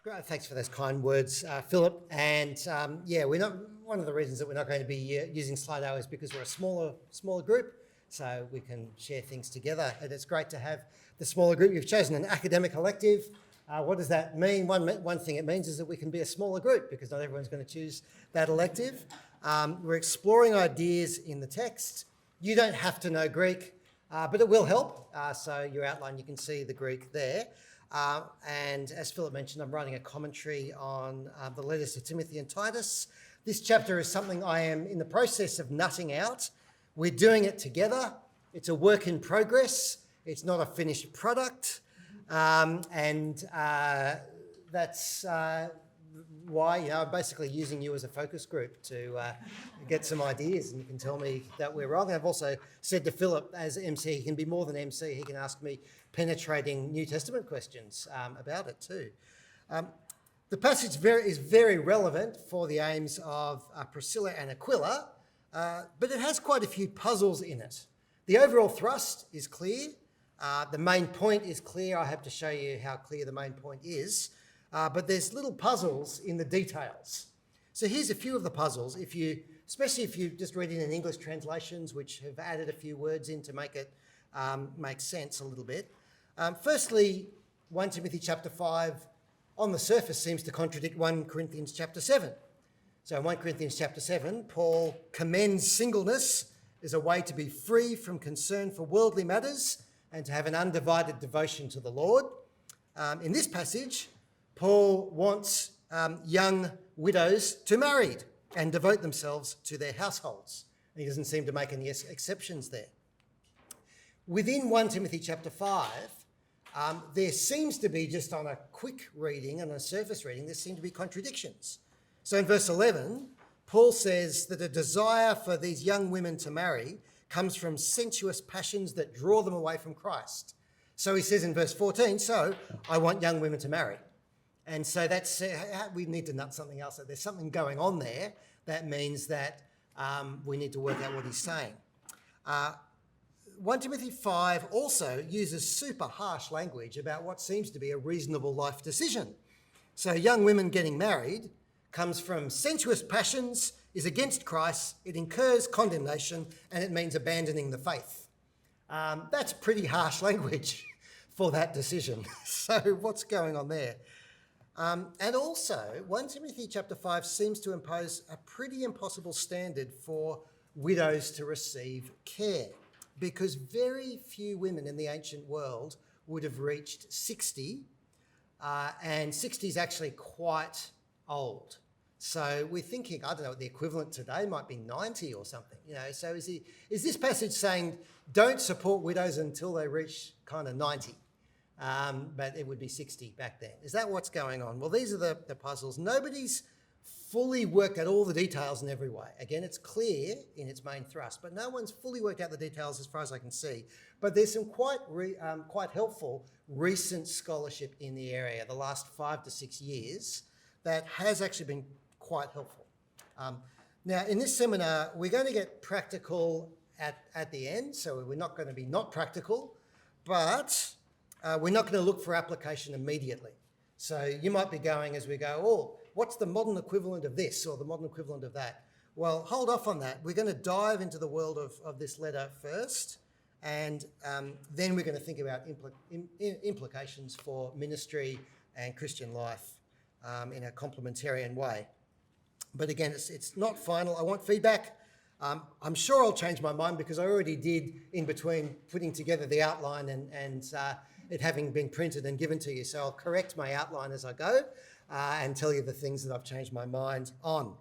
Great, thanks for those kind words, Philip. And we're not. One of the reasons that we're not going to be using Slido is because we're a smaller group, so we can share things together. And it's great to have the smaller group. You've chosen an academic elective. What does that mean? One thing it means is that we can be a smaller group because not everyone's going to choose that elective. We're exploring ideas in the text. You don't have to know Greek, but it will help. So your outline, you can see the Greek there. And as Philip mentioned, I'm writing a commentary on the letters to Timothy and Titus. This chapter is something I am in the process of nutting out. We're doing it together. It's a work in progress. It's not a finished product. That's why I'm basically using you as a focus group to get some ideas, and you can tell me that we're wrong. And I've also said to Philip, as MC, he can be more than MC. He can ask me penetrating New Testament questions about it too. The passage is very relevant for the aims of Priscilla and Aquila, but it has quite a few puzzles in it. The overall thrust is clear. The main point is clear. I have to show you how clear the main point is. But there's little puzzles in the details. So here's a few of the puzzles, especially if you're just reading in English translations, which have added a few words in to make it make sense a little bit. Firstly, 1 Timothy chapter 5, on the surface, seems to contradict 1 Corinthians chapter 7. So in 1 Corinthians chapter 7, Paul commends singleness as a way to be free from concern for worldly matters and to have an undivided devotion to the Lord. In this passage, Paul wants young widows to marry and devote themselves to their households. He doesn't seem to make any exceptions there. Within 1 Timothy chapter 5, there seems to be, just on a quick reading and a surface reading, there seem to be contradictions. So in verse 11, Paul says that a desire for these young women to marry comes from sensuous passions that draw them away from Christ. So he says in verse 14, so I want young women to marry. And so that's, we need to nut something else. There's something going on there that means that we need to work out what he's saying. 1 Timothy 5 also uses super harsh language about what seems to be a reasonable life decision. So young women getting married comes from sensuous passions, is against Christ, it incurs condemnation, and it means abandoning the faith. That's pretty harsh language for that decision. So what's going on there? And also, 1 Timothy chapter 5 seems to impose a pretty impossible standard for widows to receive care, because very few women in the ancient world would have reached 60, and 60 is actually quite old. So we're thinking, I don't know, the equivalent today might be 90 or something. So is this passage saying don't support widows until they reach kind of 90? But it would be 60 back then. Is that what's going on? Well, these are the puzzles. Nobody's fully worked out all the details in every way. Again, it's clear in its main thrust, but no one's fully worked out the details as far as I can see. But there's some quite helpful recent scholarship in the area, the last 5 to 6 years, that has actually been quite helpful. Now, in this seminar, we're going to get practical at the end, so we're not going to be not practical, but we're not going to look for application immediately. So you might be going as we go, oh, what's the modern equivalent of this or the modern equivalent of that? Well, hold off on that. We're going to dive into the world of this letter first, and then we're going to think about implications for ministry and Christian life in a complementarian way. But again, it's not final. I want feedback. I'm sure I'll change my mind because I already did in between putting together the outline and it having been printed and given to you. So I'll correct my outline as I go and tell you the things that I've changed my mind on.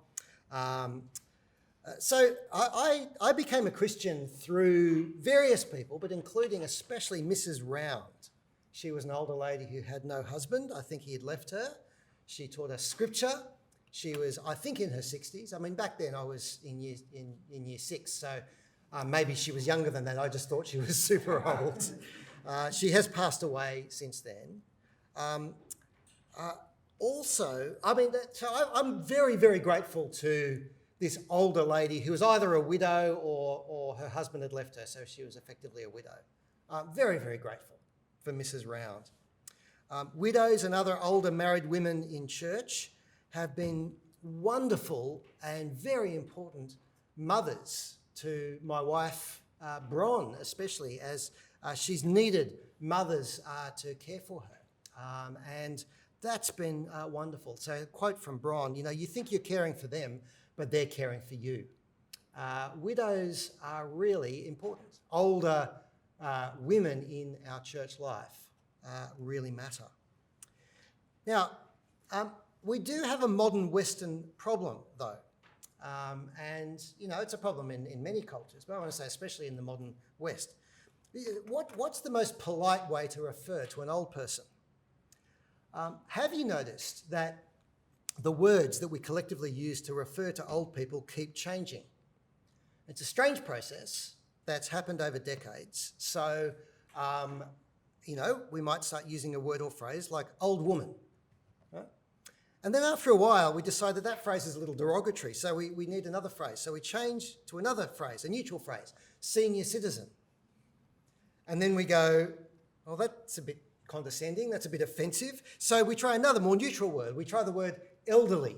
So I became a Christian through various people, but including especially Mrs. Round. She was an older lady who had no husband. I think he had left her. She taught us scripture. She was, I think, in her 60s. I mean, back then I was in year 6, so maybe she was younger than that. I just thought she was super old. She has passed away since then. Also, I mean, I'm very, very grateful to this older lady who was either a widow or her husband had left her, so she was effectively a widow. Very, very grateful for Mrs. Round. Widows and other older married women in church have been wonderful and very important mothers to my wife, Bron, especially, as she's needed mothers to care for her. And that's been wonderful. So a quote from Bron, you think you're caring for them, but they're caring for you. Widows are really important. Older women in our church life really matter. Now, we do have a modern Western problem, though. And, it's a problem in many cultures, but I want to say especially in the modern West. What's the most polite way to refer to an old person? Have you noticed that the words that we collectively use to refer to old people keep changing? It's a strange process that's happened over decades. So, we might start using a word or phrase like old woman. Right? And then after a while, we decide that phrase is a little derogatory, so we need another phrase. So we change to another phrase, a neutral phrase, senior citizen. And then we go, well, that's a bit condescending, that's a bit offensive. So we try another more neutral word. We try the word elderly.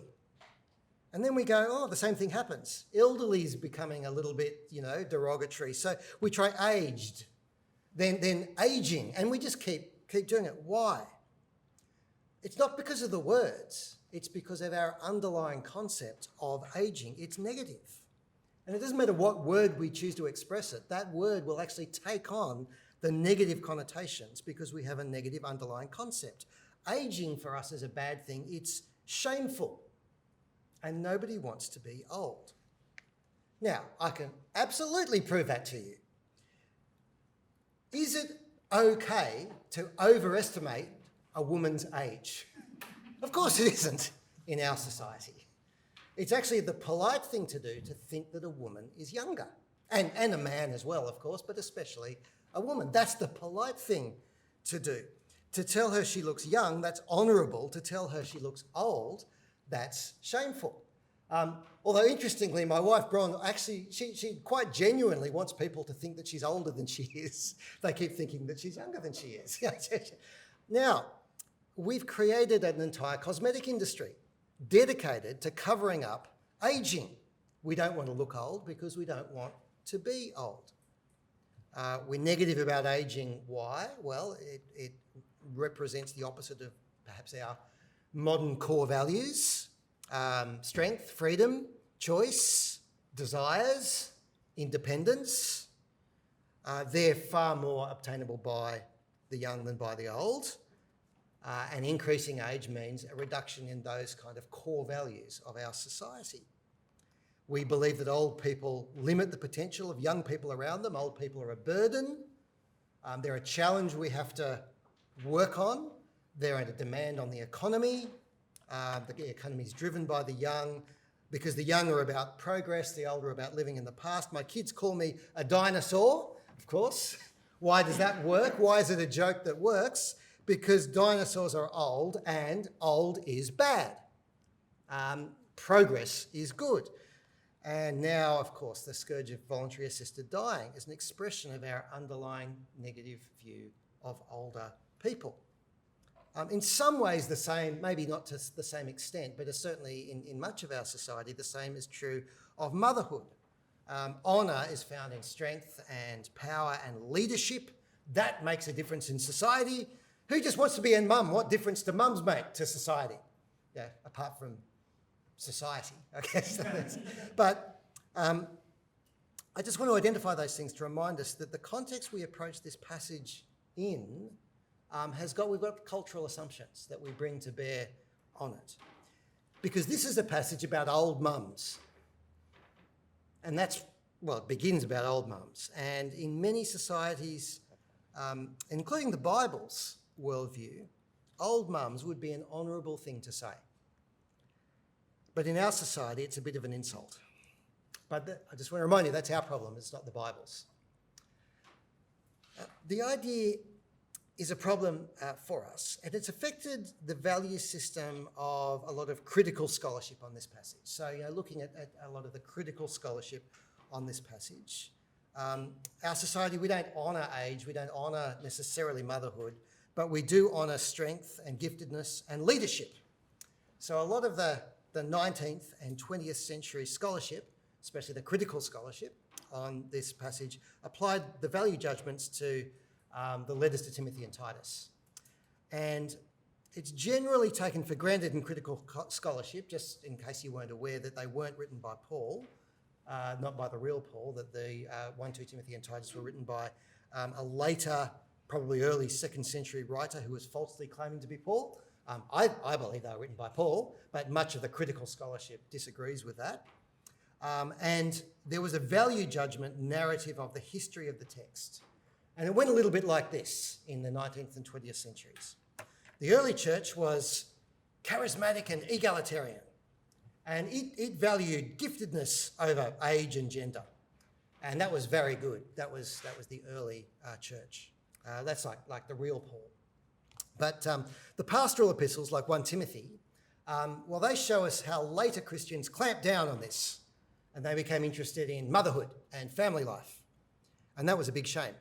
And then we go, oh, the same thing happens. Elderly is becoming a little bit, derogatory. So we try aged, then aging, and we just keep doing it. Why? It's not because of the words. It's because of our underlying concept of aging. It's negative. And it doesn't matter what word we choose to express it. That word will actually take on the negative connotations because we have a negative underlying concept. Aging for us is a bad thing. It's shameful. And nobody wants to be old. Now, I can absolutely prove that to you. Is it okay to overestimate a woman's age? Of course it isn't in our society. It's actually the polite thing to do to think that a woman is younger. And a man as well, of course, but especially a woman. That's the polite thing to do. To tell her she looks young, that's honourable. To tell her she looks old, that's shameful. Although interestingly, my wife Bron actually, she quite genuinely wants people to think that she's older than she is. They keep thinking that she's younger than she is. Now, we've created an entire cosmetic industry dedicated to covering up aging. We don't want to look old because we don't want to be old. We're negative about aging. Why? Well, it represents the opposite of perhaps our modern core values. Strength, freedom, choice, desires, independence. They're far more obtainable by the young than by the old. And increasing age means a reduction in those kind of core values of our society. We believe that old people limit the potential of young people around them. Old people are a burden. They're a challenge we have to work on. They're a demand on the economy. The economy is driven by the young because the young are about progress, the old are about living in the past. My kids call me a dinosaur, of course. Why does that work? Why is it a joke that works? Because dinosaurs are old and old is bad. Progress is good. And now, of course, the scourge of voluntary assisted dying is an expression of our underlying negative view of older people. In some ways the same, maybe not to the same extent, but certainly in much of our society, the same is true of motherhood. Honour is found in strength and power and leadership. That makes a difference in society. Who just wants to be a mum? What difference do mums make to society? Yeah, apart from society, I guess. But I just want to identify those things to remind us that the context we approach this passage in we've got cultural assumptions that we bring to bear on it. Because this is a passage about old mums. And it begins about old mums. And in many societies, including the Bible's worldview, old mums would be an honourable thing to say. But in our society, it's a bit of an insult. But I just want to remind you, that's our problem, it's not the Bible's. The idea is a problem for us, and it's affected the value system of a lot of critical scholarship on this passage. So, looking at a lot of the critical scholarship on this passage, our society, we don't honour age, we don't honour necessarily motherhood, but we do honour strength and giftedness and leadership. So a lot of the 19th and 20th century scholarship, especially the critical scholarship on this passage, applied the value judgments to the letters to Timothy and Titus. And it's generally taken for granted in critical scholarship, just in case you weren't aware, that they weren't written by Paul, not by the real Paul, that the 1, 2 Timothy and Titus were written by a later, probably early 2nd century writer who was falsely claiming to be Paul. I believe they were written by Paul, but much of the critical scholarship disagrees with that. And there was a value judgment narrative of the history of the text. And it went a little bit like this in the 19th and 20th centuries. The early church was charismatic and egalitarian, and it valued giftedness over age and gender. And that was very good. That was the early church. That's like the real Paul. But the pastoral epistles, like 1 Timothy, well, they show us how later Christians clamped down on this, and they became interested in motherhood and family life. And that was a big shame.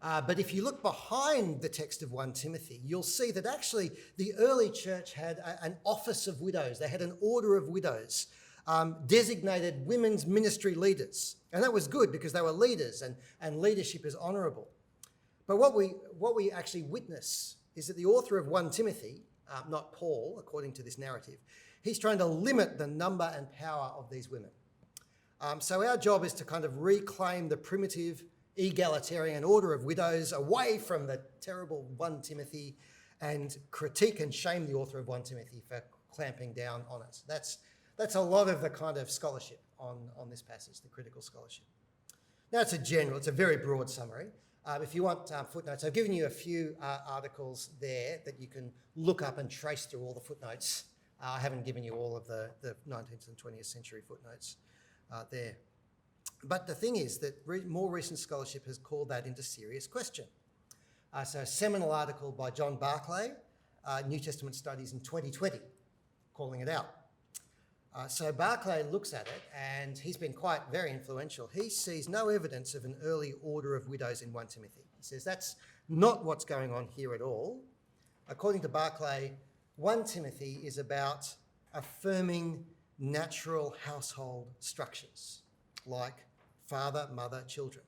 But if you look behind the text of 1 Timothy, you'll see that actually the early church had an office of widows. They had an order of widows, designated women's ministry leaders. And that was good because they were leaders, and leadership is honourable. But what we actually witness is that the author of 1 Timothy, not Paul, according to this narrative, he's trying to limit the number and power of these women. So our job is to kind of reclaim the primitive egalitarian order of widows away from the terrible 1 Timothy and critique and shame the author of 1 Timothy for clamping down on it. That's a lot of the kind of scholarship on this passage, the critical scholarship. Now it's a very broad summary. If you want footnotes, I've given you a few articles there that you can look up and trace through all the footnotes. I haven't given you all of the 19th and 20th century footnotes there. But the thing is that more recent scholarship has called that into serious question. So a seminal article by John Barclay, New Testament Studies in 2020, calling it out. So Barclay looks at it, and he's been very influential. He sees no evidence of an early order of widows in 1 Timothy. He says that's not what's going on here at all. According to Barclay, 1 Timothy is about affirming natural household structures, like father, mother, children.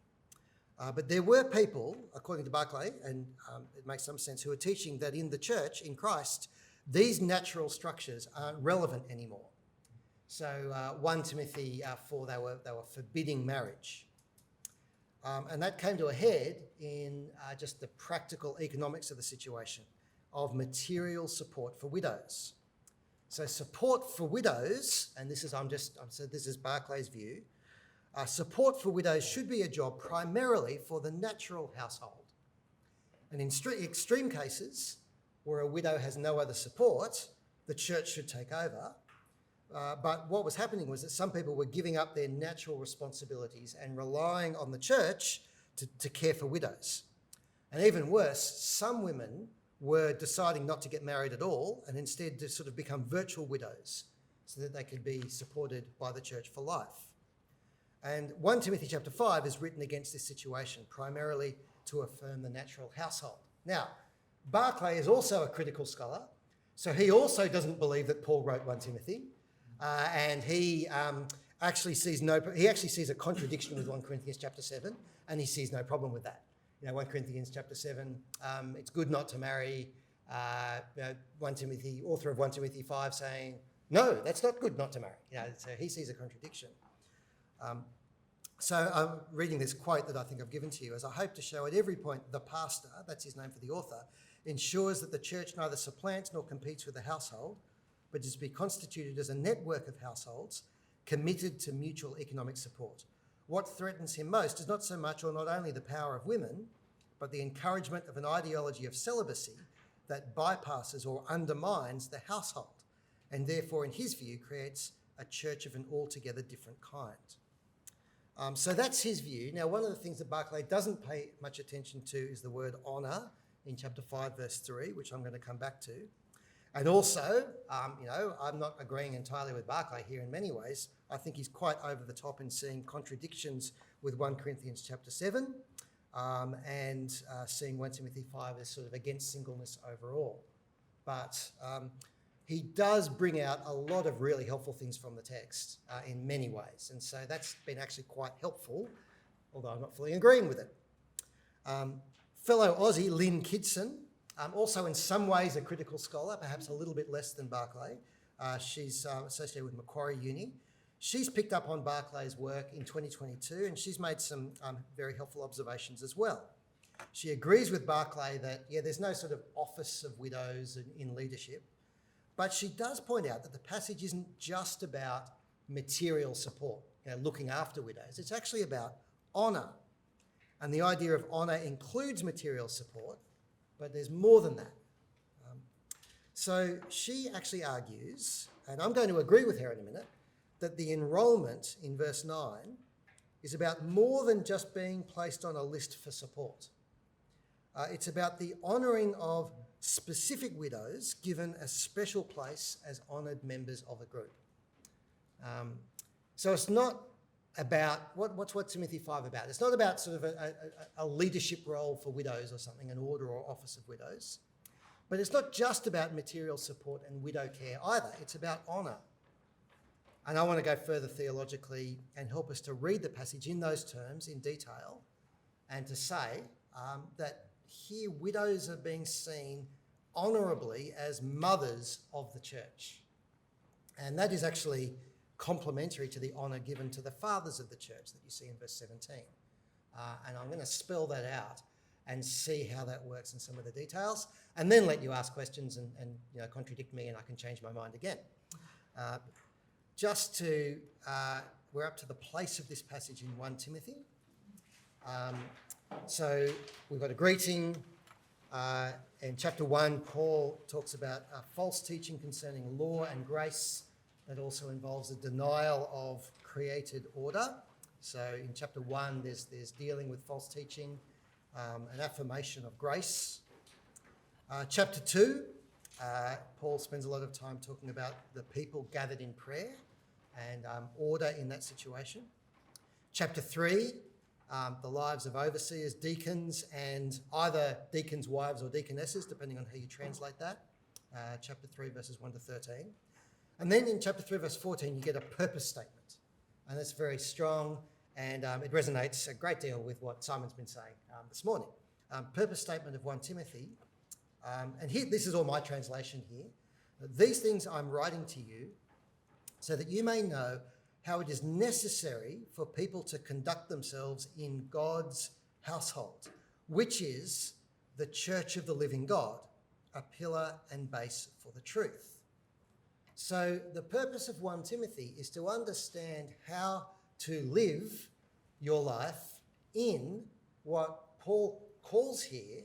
But there were people, according to Barclay, and it makes some sense, who are teaching that in the church, in Christ, these natural structures aren't relevant anymore. So 1 Timothy 4, they were forbidding marriage. And that came to a head in just the practical economics of the situation, of material support for widows. So support for widows, and this is Barclay's view, support for widows should be a job primarily for the natural household. And in extreme cases, where a widow has no other support, the church should take over. But what was happening was that some people were giving up their natural responsibilities and relying on the church to care for widows. And even worse, some women were deciding not to get married at all and instead to sort of become virtual widows so that they could be supported by the church for life. And 1 Timothy chapter 5 is written against this situation, primarily to affirm the natural household. Now, Barclay is also a critical scholar, so he also doesn't believe that Paul wrote 1 Timothy, and he actually sees a contradiction with 1 Corinthians chapter 7, and he sees no problem with that. 1 Corinthians chapter 7, it's good not to marry. 1 Timothy, author of 1 Timothy 5 saying, no, that's not good not to marry. So he sees a contradiction. So I'm reading this quote that I think I've given to you, as I hope to show at every point the pastor, that's his name for the author, ensures that the church neither supplants nor competes with the household, but is to be constituted as a network of households committed to mutual economic support. What threatens him most is not so much or not only the power of women, but the encouragement of an ideology of celibacy that bypasses or undermines the household, and therefore, in his view, creates a church of an altogether different kind. So that's his view. Now, one of the things that Barclay doesn't pay much attention to is the word honour in chapter 5, verse 3, which I'm going to come back to. And also, I'm not agreeing entirely with Barclay here in many ways. I think he's quite over the top in seeing contradictions with 1 Corinthians chapter 7. and seeing 1 Timothy 5 as sort of against singleness overall. But he does bring out a lot of really helpful things from the text in many ways. And so that's been actually quite helpful, although I'm not fully agreeing with it. Fellow Aussie Lynn Kidson, also in some ways a critical scholar, perhaps a little bit less than Barclay. She's associated with Macquarie Uni. She's picked up on Barclay's work in 2022, and she's made some very helpful observations as well. She agrees with Barclay that, there's no sort of office of widows in leadership, but she does point out that the passage isn't just about material support, looking after widows. It's actually about honour. And the idea of honour includes material support, but there's more than that. So she actually argues, and I'm going to agree with her in a minute, that the enrolment in verse 9 is about more than just being placed on a list for support. It's about the honouring of specific widows given a special place as honoured members of a group. So it's not about, what's Timothy 5 about? It's not about sort of a leadership role for widows or something, an order or office of widows. But it's not just about material support and widow care either. It's about honour. And I want to go further theologically and help us to read the passage in those terms in detail and to say that here widows are being seen honourably as mothers of the church. And that is actually complementary to the honour given to the fathers of the church that you see in verse 17. And I'm going to spell that out and see how that works in some of the details, and then let you ask questions and contradict me, and I can change my mind again. We're up to the place of this passage in 1 Timothy. So we've got a greeting. In chapter 1, Paul talks about false teaching concerning law and grace. That also involves a denial of created order. So in chapter 1, there's dealing with false teaching, an affirmation of grace. Chapter 2, Paul spends a lot of time talking about the people gathered in prayer and order in that situation. Chapter 3, the lives of overseers, deacons, and either deacons' wives or deaconesses, depending on how you translate that. Chapter 3, verses 1 to 13. And then in chapter 3, verse 14, you get a purpose statement. And that's very strong, and it resonates a great deal with what Simon's been saying this morning. Purpose statement of 1 Timothy. And here, this is all my translation here. These things I'm writing to you so that you may know how it is necessary for people to conduct themselves in God's household, which is the church of the living God, a pillar and base for the truth. So the purpose of 1 Timothy is to understand how to live your life in what Paul calls here.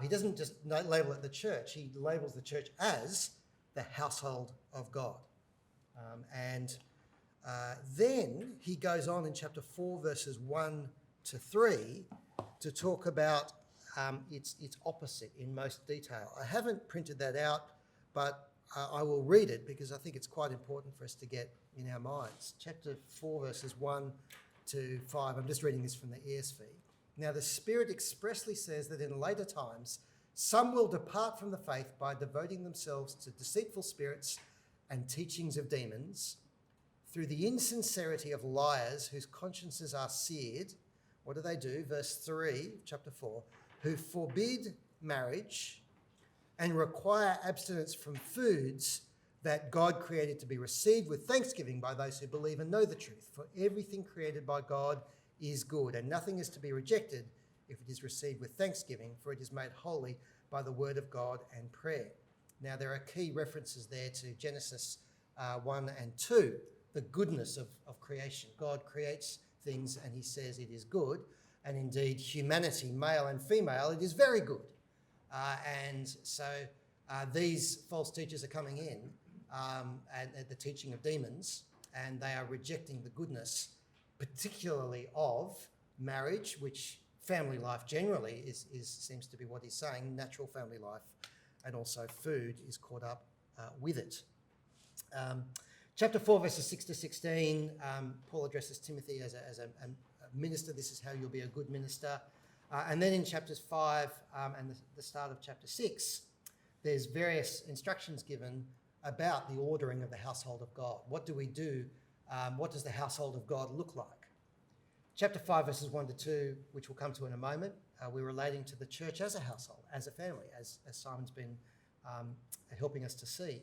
He doesn't just label it the church, he labels the church as the household of God. Then he goes on in chapter 4, verses 1 to 3, to talk about its opposite in most detail. I haven't printed that out, but I will read it because I think it's quite important for us to get in our minds. Chapter 4, verses 1 to 5. I'm just reading this from the ESV. Now, the Spirit expressly says that in later times, some will depart from the faith by devoting themselves to deceitful spirits and teachings of demons, through the insincerity of liars whose consciences are seared. What do? Verse 3, chapter 4, who forbid marriage and require abstinence from foods that God created to be received with thanksgiving by those who believe and know the truth. For everything created by God is good, and nothing is to be rejected if it is received with thanksgiving, for it is made holy by the word of God and prayer. Now, there are key references there to Genesis 1 and 2, the goodness of creation. God creates things and he says it is good, and indeed humanity, male and female, it is very good. And so these false teachers are coming in at the teaching of demons, and they are rejecting the goodness, particularly of marriage, which family life generally seems to be what he's saying, natural family life, and also food is caught up with it. Chapter 4, verses 6 to 16, Paul addresses Timothy as a minister. This is how you'll be a good minister. And then in chapters 5 and the start of chapter 6, there's various instructions given about the ordering of the household of God. What do we do? What does the household of God look like? Chapter 5, verses 1 to 2, which we'll come to in a moment, we're relating to the church as a household, as a family, as Simon's been helping us to see.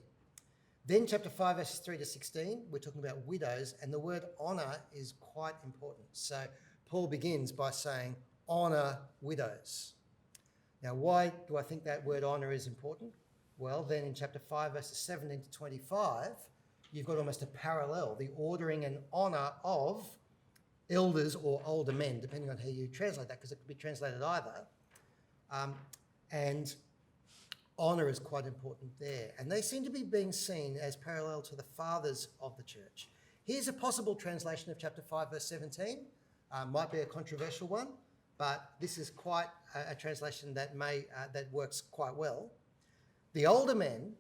Then chapter 5, verses 3 to 16, we're talking about widows, and the word honour is quite important. So Paul begins by saying, honour widows. Now, why do I think that word honour is important? Well, then in chapter 5, verses 17 to 25, you've got almost a parallel, the ordering and honour of elders or older men, depending on how you translate that, because it could be translated either. And honour is quite important there. And they seem to be being seen as parallel to the fathers of the church. Here's a possible translation of chapter 5, verse 17. Might be a controversial one, but this is quite a translation that works quite well. The older men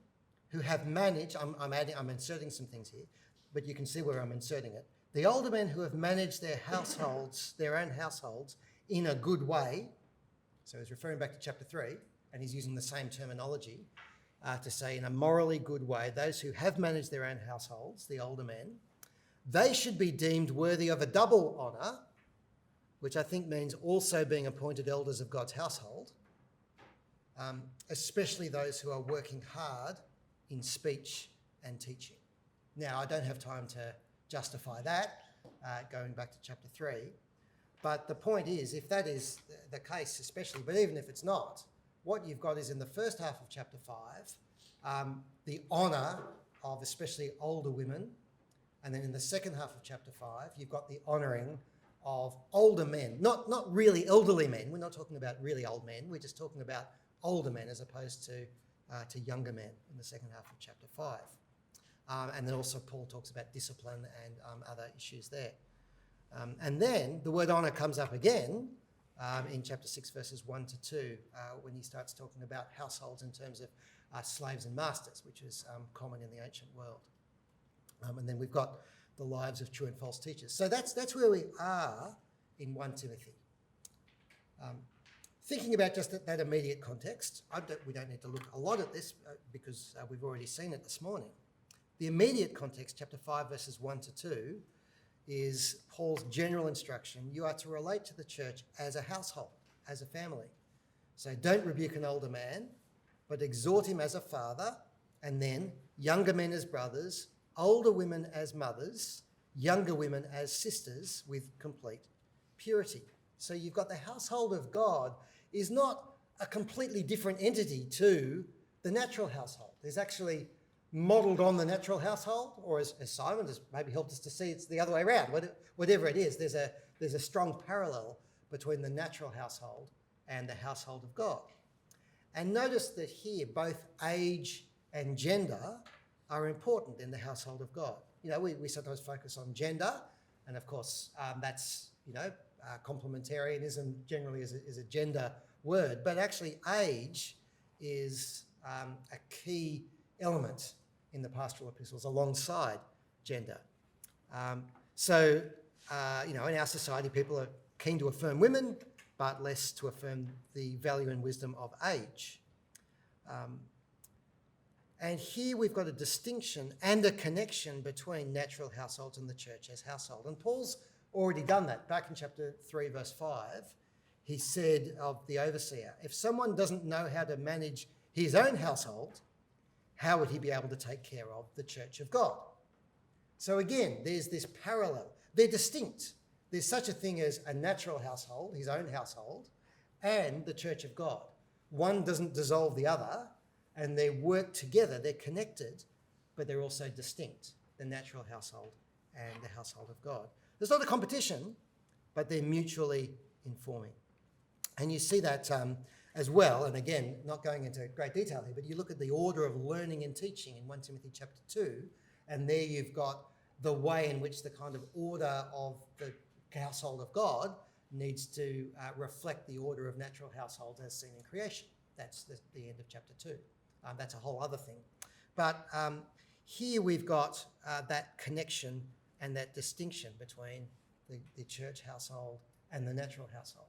who have managed, I'm inserting some things here, but you can see where I'm inserting it. The older men who have managed their households, their own households, in a good way, so he's referring back to chapter 3, and he's using the same terminology to say in a morally good way, those who have managed their own households, the older men, they should be deemed worthy of a double honour, which I think means also being appointed elders of God's household, especially those who are working hard in speech and teaching. Now, I don't have time to justify that, going back to chapter 3. But the point is, if that is the case especially, but even if it's not, what you've got is in the first half of chapter 5, the honour of especially older women. And then in the second half of chapter 5, you've got the honouring of older men, not really elderly men. We're not talking about really old men. We're just talking about older men as opposed to younger men in the second half of chapter 5. And then also Paul talks about discipline and other issues there. And then the word honour comes up again in chapter 6, verses 1 to 2, when he starts talking about households in terms of slaves and masters, which is common in the ancient world. And then we've got the lives of true and false teachers. So that's where we are in 1 Timothy. Thinking about just that immediate context, we don't need to look a lot at this because we've already seen it this morning. The immediate context, chapter 5, verses 1 to 2, is Paul's general instruction. You are to relate to the church as a household, as a family. So don't rebuke an older man, but exhort him as a father, and then younger men as brothers, older women as mothers, younger women as sisters with complete purity. So you've got the household of God is not a completely different entity to the natural household. There's actually modelled on the natural household, or as Simon has maybe helped us to see, it's the other way around. Whatever it is, there's a strong parallel between the natural household and the household of God. And notice that here, both age and gender are important in the household of God. You know, we sometimes focus on gender, and of course that's, complementarianism generally is a gender word, but actually age is a key element in the pastoral epistles alongside gender. In our society, people are keen to affirm women, but less to affirm the value and wisdom of age. And here we've got a distinction and a connection between natural households and the church as household. And Paul's already done that. Back in chapter 3, verse 5, he said of the overseer, if someone doesn't know how to manage his own household, how would he be able to take care of the church of God? So again, there's this parallel. They're distinct. There's such a thing as a natural household, his own household, and the church of God. One doesn't dissolve the other, and they work together. They're connected, but they're also distinct, the natural household and the household of God. There's not a competition, but they're mutually informing. And you see that as well, and again, not going into great detail here, but you look at the order of learning and teaching in 1 Timothy chapter 2, and there you've got the way in which the kind of order of the household of God needs to reflect the order of natural households as seen in creation. That's the end of chapter 2. That's a whole other thing. But here we've got that connection and that distinction between the church household and the natural household.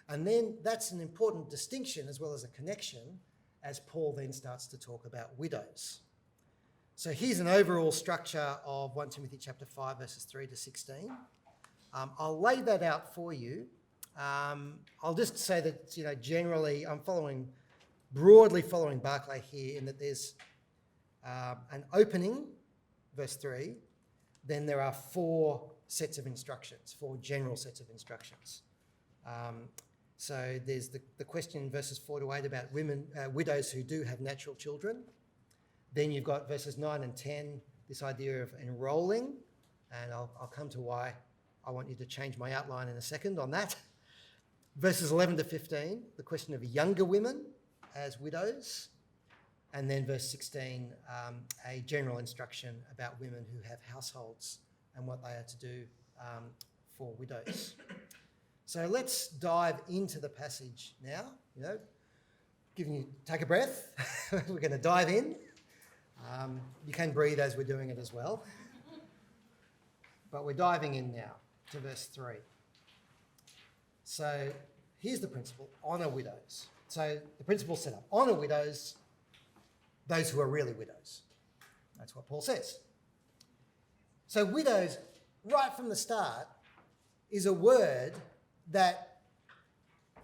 And then that's an important distinction as well as a connection as Paul then starts to talk about widows. So here's an overall structure of 1 Timothy chapter 5, verses 3 to 16. I'll lay that out for you. I'll just say that, generally I'm broadly following Barclay here in that there's an opening, verse 3, then there are four sets of instructions, four general sets of instructions. So there's the question in verses 4 to 8 about widows who do have natural children. Then you've got verses 9 and 10, this idea of enrolling, and I'll come to why I want you to change my outline in a second on that. Verses 11 to 15, the question of younger women as widows. And then verse 16, a general instruction about women who have households and what they are to do for widows. So let's dive into the passage now, take a breath. We're going to dive in. You can breathe as we're doing it as well. But we're diving in now to verse 3. So here's the principle, honour widows. So the principle's set up, honour widows, those who are really widows. That's what Paul says. So widows, right from the start, is a word that,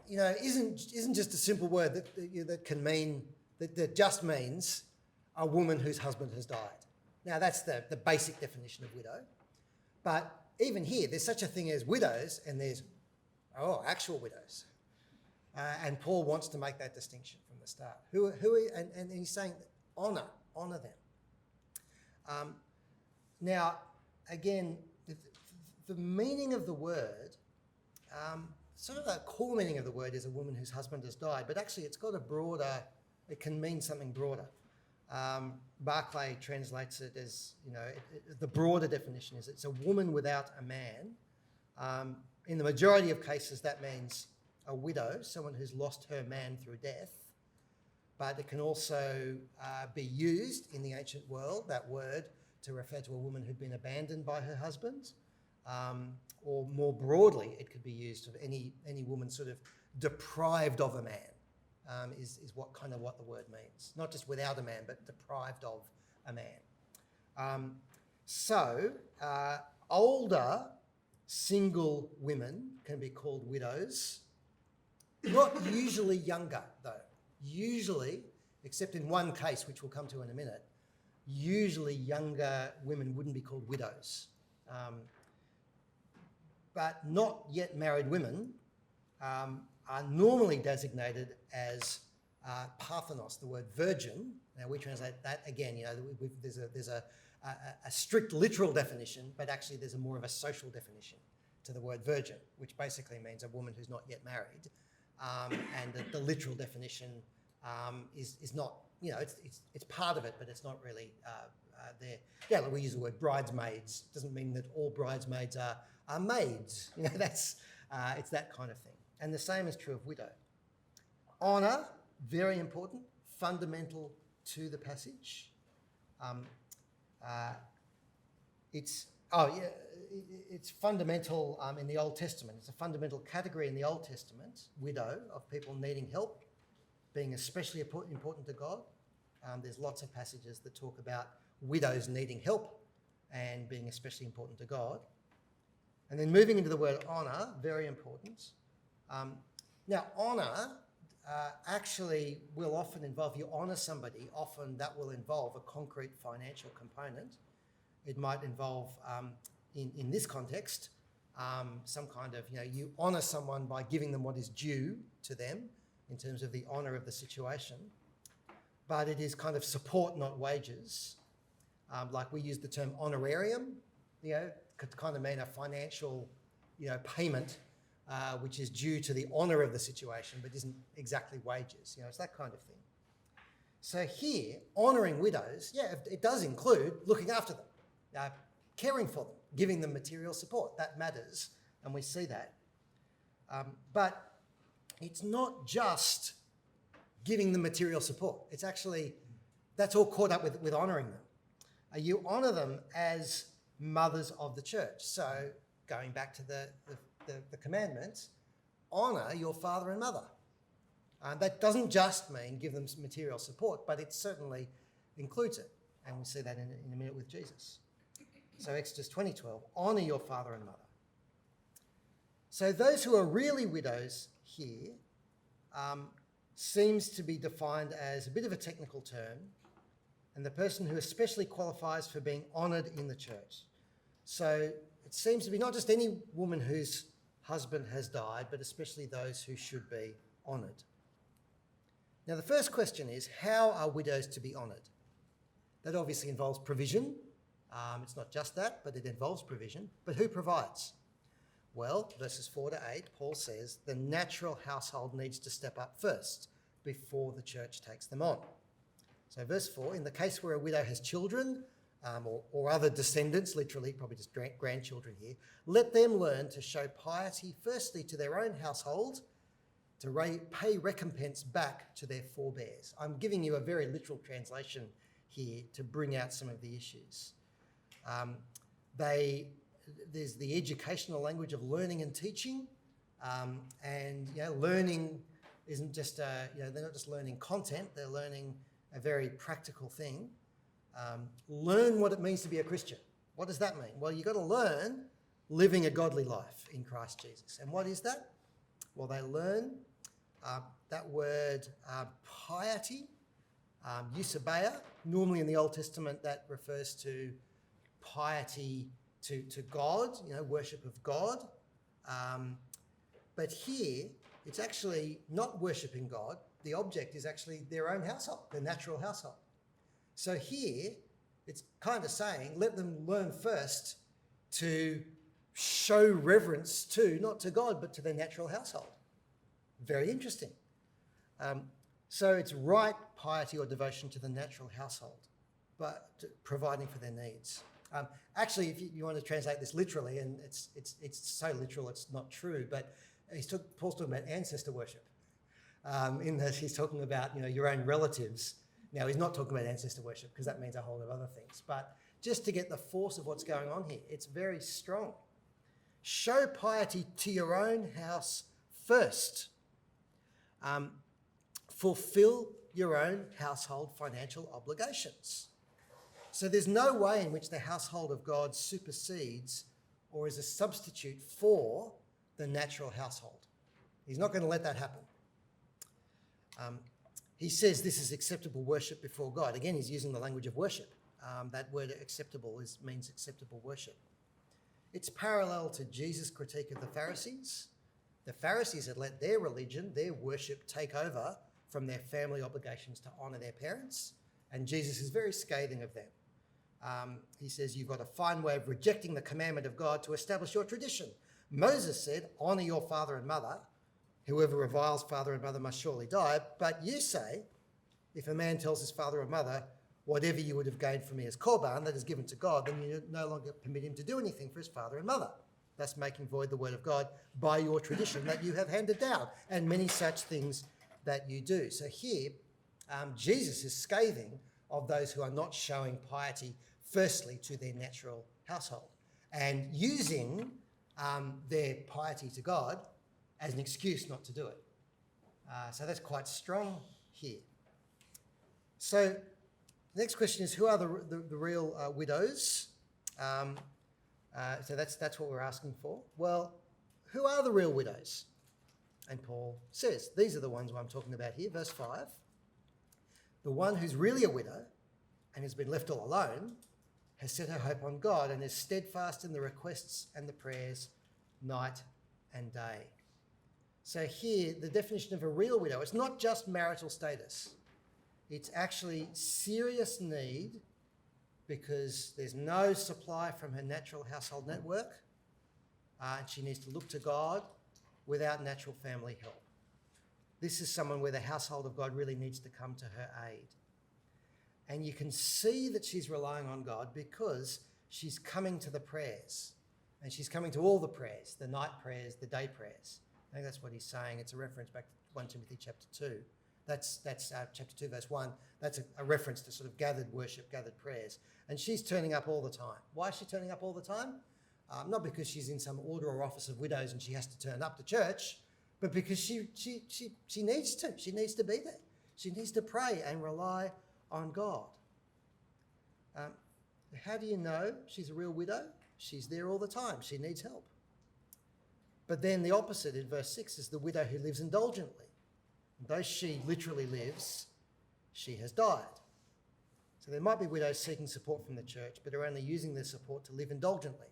isn't just a simple word that can mean, that just means a woman whose husband has died. Now that's the basic definition of widow. But even here, there's such a thing as widows and there's, actual widows. And Paul wants to make that distinction from the start. And he's saying, honour them. Now, again, the meaning of the word, sort of the core meaning of the word is a woman whose husband has died, but actually it's got it can mean something broader. Barclay translates it as, the broader definition is it's a woman without a man. In the majority of cases, that means a widow, someone who's lost her man through death. But it can also be used in the ancient world, that word, to refer to a woman who'd been abandoned by her husband. Or more broadly, it could be used of any woman sort of deprived of a man, is what the word means. Not just without a man, but deprived of a man. Older single women can be called widows. Not usually younger, though. Usually, except in one case, which we'll come to in a minute, usually younger women wouldn't be called widows. But not yet married women are normally designated as parthenos, the word virgin. Now we translate that again, there's a strict literal definition, but actually there's more of a social definition to the word virgin, which basically means a woman who's not yet married. And the literal definition is not, it's part of it, but it's not really there. Yeah, we use the word bridesmaids. Doesn't mean that all bridesmaids are maids. It's that kind of thing. And the same is true of widow. Honour, very important, fundamental to the passage. It's fundamental in the Old Testament. It's a fundamental category in the Old Testament, widow, of people needing help, being especially important to God. There's lots of passages that talk about widows needing help and being especially important to God. And then moving into the word honour, very important. Now, honour actually will often involve, you honour somebody, often that will involve a concrete financial component. It might involve, in this context, some kind of, you honour someone by giving them what is due to them in terms of the honour of the situation. But it is kind of support, not wages. Like we use the term honorarium, could kind of mean a financial, payment, which is due to the honour of the situation, but isn't exactly wages. It's that kind of thing. So here, honouring widows, it does include looking after them, caring for them, giving them material support. That matters, and we see that. But it's not just giving them material support. It's actually, that's all caught up with honouring them. You honour them as mothers of the church. So going back to the commandments, honour your father and mother. That doesn't just mean give them some material support, but it certainly includes it. And we'll see that in a minute with Jesus. So Exodus 20:12, honour your father and mother. So those who are really widows here seems to be defined as a bit of a technical term, and the person who especially qualifies for being honoured in the church. So it seems to be not just any woman whose husband has died, but especially those who should be honoured. Now the first question is, how are widows to be honoured? That obviously involves provision. It's not just that, but it involves provision. But who provides? Well, verses 4 to 8, Paul says the natural household needs to step up first before the church takes them on. So verse 4, in the case where a widow has children or other descendants, literally probably just grandchildren here, let them learn to show piety firstly to their own household, to pay recompense back to their forebears. I'm giving you a very literal translation here to bring out some of the issues. There's the educational language of learning and teaching, and learning isn't just they're not just learning content; they're learning a very practical thing. Learn what it means to be a Christian. What does that mean? Well, you've got to learn living a godly life in Christ Jesus. And what is that? Well, they learn that word piety, eusebeia. Normally in the Old Testament, that refers to piety to God, worship of God. But here, it's actually not worshipping God. The object is actually their own household, their natural household. So here, it's kind of saying, let them learn first to show reverence to, not to God, but to their natural household. Very interesting. So it's right piety or devotion to the natural household, but providing for their needs. Actually, if you want to translate this literally, and it's so literal it's not true, but Paul's talking about ancestor worship. In that he's talking about your own relatives. Now he's not talking about ancestor worship because that means a whole lot of other things. But just to get the force of what's going on here, it's very strong. Show piety to your own house first. Fulfill your own household financial obligations. So there's no way in which the household of God supersedes or is a substitute for the natural household. He's not going to let that happen. He says this is acceptable worship before God. Again, he's using the language of worship. That word acceptable means acceptable worship. It's parallel to Jesus' critique of the Pharisees. The Pharisees had let their religion, their worship, take over from their family obligations to honour their parents, and Jesus is very scathing of them. He says, you've got a fine way of rejecting the commandment of God to establish your tradition. Moses said, honour your father and mother. Whoever reviles father and mother must surely die. But you say, if a man tells his father or mother, whatever you would have gained from me as korban, that is given to God, then you no longer permit him to do anything for his father and mother, thus making void the word of God by your tradition that you have handed down, and many such things that you do. So here, Jesus is scathing of those who are not showing piety firstly to their natural household and using their piety to God as an excuse not to do it. So that's quite strong here. So the next question is, who are the real widows? So that's what we're asking for. Well, who are the real widows? And Paul says, these are the ones I'm talking about here. Verse 5, the one who's really a widow and has been left all alone has set her hope on God and is steadfast in the requests and the prayers night and day. So here, the definition of a real widow, it's not just marital status. It's actually serious need because there's no supply from her natural household network, and she needs to look to God without natural family help. This is someone where the household of God really needs to come to her aid. And you can see that she's relying on God because she's coming to the prayers, and she's coming to all the prayers, the night prayers, the day prayers. I think that's what he's saying. It's a reference back to 1 Timothy chapter 2. That's chapter 2, verse 1. That's a reference to sort of gathered worship, gathered prayers. And she's turning up all the time. Why is she turning up all the time? Not because she's in some order or office of widows and she has to turn up to church, but because she needs to. She needs to be there. She needs to pray and rely on God. How do you know she's a real widow? She's there all the time. She needs help. But then the opposite in verse 6 is the widow who lives indulgently. Though she literally lives, she has died. So there might be widows seeking support from the church, but are only using their support to live indulgently.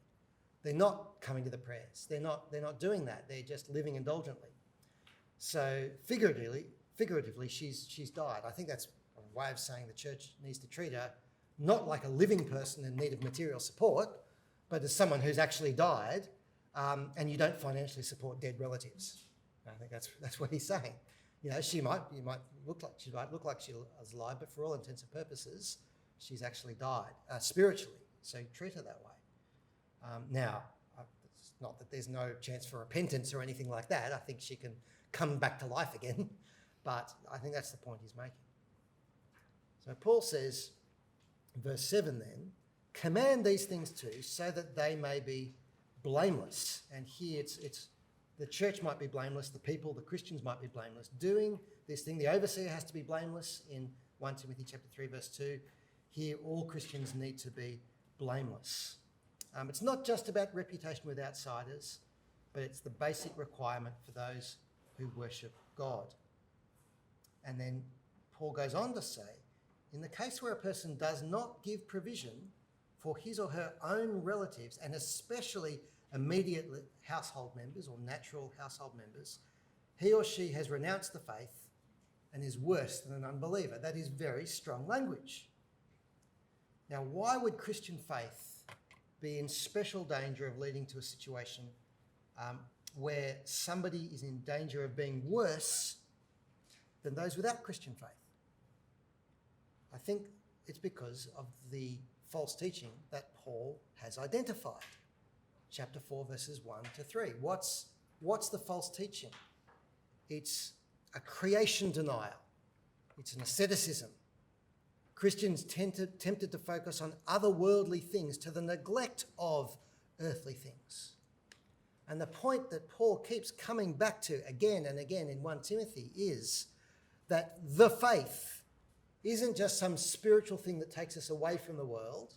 They're not coming to the prayers. They're not doing that. They're just living indulgently. So figuratively, she's died. I think that's a way of saying the church needs to treat her not like a living person in need of material support, but as someone who's actually died, and you don't financially support dead relatives. I think that's what he's saying. You know, you might look like she was alive, but for all intents and purposes, she's actually died spiritually. So treat her that way. Now, it's not that there's no chance for repentance or anything like that. I think she can come back to life again, but I think that's the point he's making. So Paul says, verse 7 then, command these things too, so that they may be blameless. And here it's the church might be blameless, the Christians might be blameless. Doing this thing, the overseer has to be blameless in 1 Timothy chapter 3, verse 2. Here, all Christians need to be blameless. It's not just about reputation with outsiders, but it's the basic requirement for those who worship God. And then Paul goes on to say, in the case where a person does not give provision for his or her own relatives, and especially immediate household members or natural household members, he or she has renounced the faith and is worse than an unbeliever. That is very strong language. Now, why would Christian faith be in special danger of leading to a situation where somebody is in danger of being worse than those without Christian faith? I think it's because of the false teaching that Paul has identified. Chapter 4, verses 1 to 3. What's the false teaching? It's a creation denial. It's an asceticism. Christians tempted to focus on otherworldly things to the neglect of earthly things. And the point that Paul keeps coming back to again and again in 1 Timothy is that the faith isn't just some spiritual thing that takes us away from the world.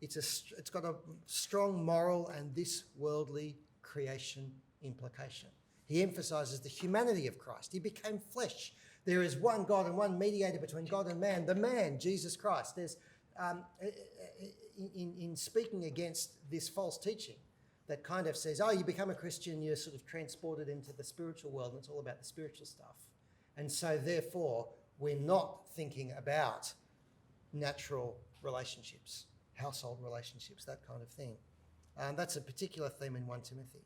It's got a strong moral and this worldly creation implication. He emphasises the humanity of Christ. He became flesh. There is one God and one mediator between God and man, the man, Jesus Christ. There's in speaking against this false teaching that kind of says, oh, you become a Christian, you're sort of transported into the spiritual world and it's all about the spiritual stuff. And so therefore, we're not thinking about natural relationships, household relationships, that kind of thing. That's a particular theme in 1 Timothy.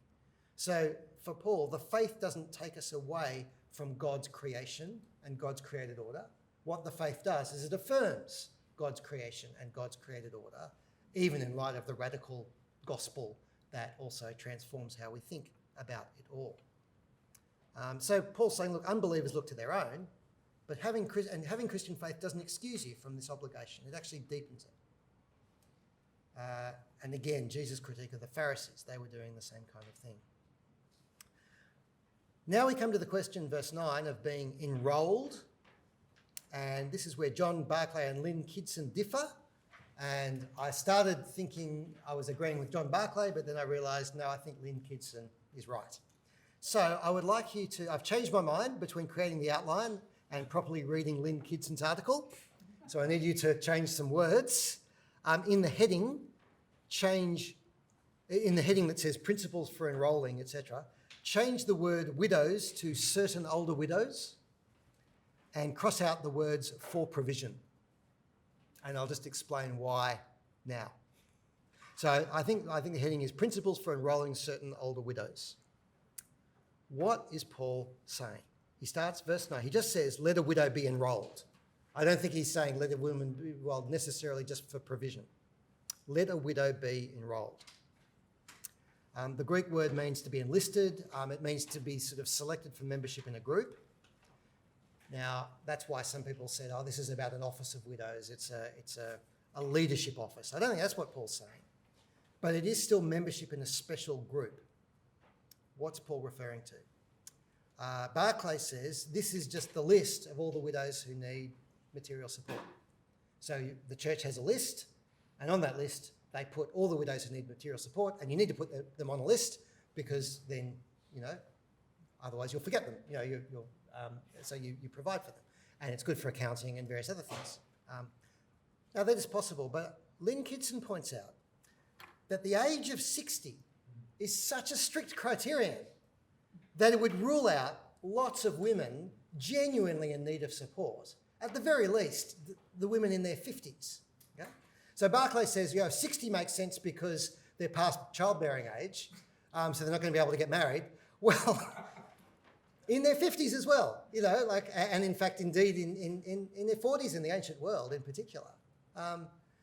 So for Paul, the faith doesn't take us away from God's creation and God's created order. What the faith does is it affirms God's creation and God's created order, even in light of the radical gospel that also transforms how we think about it all. So Paul's saying, look, unbelievers look to their own, but having Christian faith doesn't excuse you from this obligation. It actually deepens it. And again, Jesus' critique of the Pharisees, they were doing the same kind of thing. Now we come to the question, verse 9, of being enrolled. And this is where John Barclay and Lynn Kidson differ. And I started thinking I was agreeing with John Barclay, but then I realised, no, I think Lynn Kidson is right. So I would like you to, I've changed my mind between creating the outline and properly reading Lynn Kidson's article. So I need you to change some words. In the heading that says principles for enrolling, etc., change the word widows to certain older widows and cross out the words for provision. And I'll just explain why now. So I think the heading is principles for enrolling certain older widows. What is Paul saying? He starts verse 9. He just says, let a widow be enrolled. I don't think he's saying let a woman be enrolled necessarily just for provision. Let a widow be enrolled. The Greek word means to be enlisted. It means to be sort of selected for membership in a group. Now, that's why some people said, oh, this is about an office of widows. It's a leadership office. I don't think that's what Paul's saying. But it is still membership in a special group. What's Paul referring to? Barclay says this is just the list of all the widows who need material support. So the church has a list, and on that list they put all the widows who need material support, and you need to put them on a list because then, otherwise you'll forget them. So you provide for them, and it's good for accounting and various other things. Now that is possible, but Lynn Kitson points out that the age of 60 is such a strict criterion that it would rule out lots of women genuinely in need of support. At the very least, the women in their 50s. Okay? So Barclay says, 60 makes sense because they're past childbearing age, so they're not going to be able to get married. Well, in their 50s as well, and in fact, indeed, in their 40s in the ancient world in particular.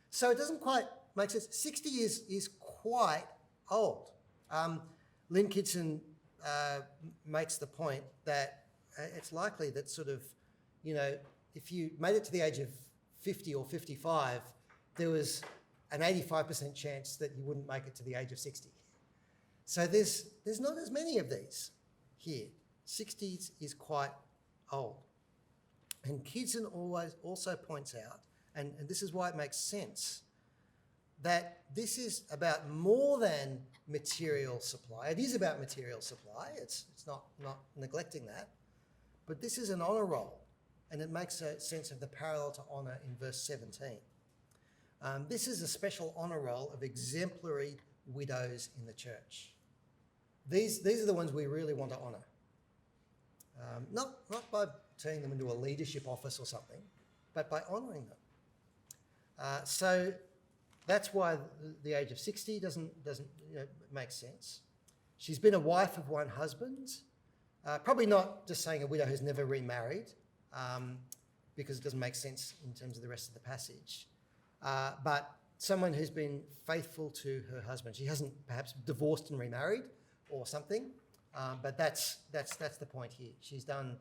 So it doesn't quite make sense. 60 is quite old. Lynn Kitson makes the point that it's likely that sort of, if you made it to the age of 50 or 55, there was an 85% chance that you wouldn't make it to the age of 60. So there's not as many of these here. 60s is quite old. And Kitson also points out, and this is why it makes sense, that this is about more than material supply. It is about material supply. It's not neglecting that. But this is an honour roll, and it makes a sense of the parallel to honour in verse 17. This is a special honour roll of exemplary widows in the church. These are the ones we really want to honour. Not by turning them into a leadership office or something, but by honouring them. So that's why the age of 60 doesn't make sense. She's been a wife of one husband. Probably not just saying a widow who's never remarried, because it doesn't make sense in terms of the rest of the passage. But someone who's been faithful to her husband. She hasn't perhaps divorced and remarried or something, but that's the point here. She's done